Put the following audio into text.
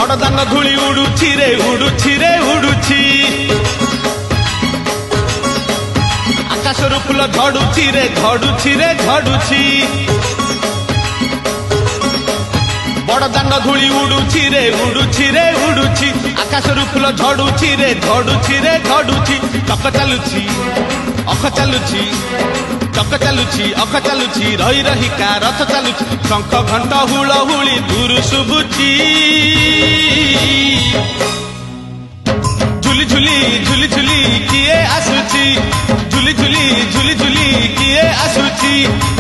बड़दान धूली उड़ुछि रे उड़ुछि रे उड़ुछि आकाशरू फूल झड़ुछि रे झड़ुछि रे झड़ुछि बड़दान धूली उड़ुछि रे उड़ुछि रे उड़ुछि आकाशरू फूल झड़ुछि रे झड़ुछि रे झड़ुछि चक चालुछि अख चालुछि चक चालुछि अख चालुछि रही रहिका रथ चालुछि शंख घंट हुलहुली दूर शुभुछि झुली झुली झुली झुली किए आसुछि झुली झुली झुली झुली किए आसुछि